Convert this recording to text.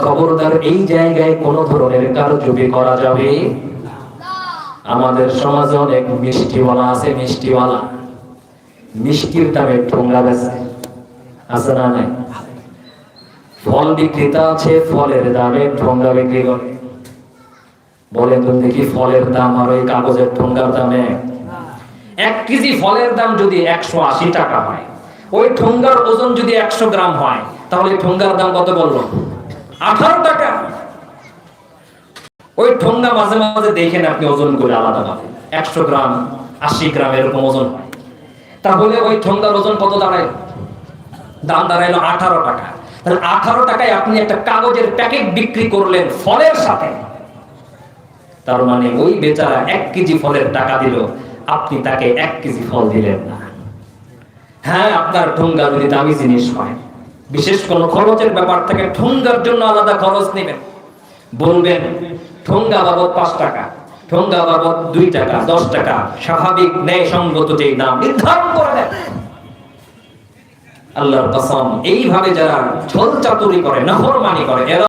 খবরদার এই জায়গায় কোনো ধরনের কারচুপি করা যাবে। আমাদের সমাজে অনেক মিষ্টিওয়ালা আছে, মিষ্টিওয়ালা মিষ্টির দামে ঠোঙ্গা বেচে, আছে না নাই? ফল বিক্রেতা আছে, ফলের দামে ঠোঙ্গা বিক্রি করে। বলেন তো দেখি, ফলের দাম আর ওই কাগজের ঠোঙ্গার দামে? 1 কেজি ফলের দাম যদি 180 টাকা হয়, ওই ঠোঙ্গার ওজন যদি 100 গ্রাম হয়, তাহলে ঠোঙ্গার দাম কত বললো? 18 টাকা। ওই ঠোঙ্গা মাঝে মাঝে দেখেন আপনি ওজন করে আলাদা ভাবে, 100 গ্রাম 80 গ্রাম এরকম ওজন হয়। তাহলে ওই ঠোঙ্গার ওজন কত দাঁড়ায়? দাম দাঁড়াইলো 18 টাকা। তাহলে 18 টাকায় আপনি একটা কাগজের প্যাকেট বিক্রি করলেন ফলের সাথে। তার মানে ওই বেচারা 1 কেজি ফলের টাকা দিল, আপনি তাকে 1 কেজি ফল দিলেন না। হ্যাঁ, আপনার ঠোঙ্গা যদি দামি জিনিস হয়, বিশেষ কোন খরচের ব্যাপার থেকে ঠোঙ্গার জন্য আলাদা খরচ নেবেন। বলবেন ঠোঙ্গা বাবদ 5 টাকা, ঠোঙ্গা বাবদ 2 টাকা, 10 টাকা, স্বাভাবিক ন্যায়সঙ্গত যেই দাম নির্ধারণ করে দেন। আল্লাহর কসম, এইভাবে যারা ছল চাতুরি করে, নাফরমানি করে, এরা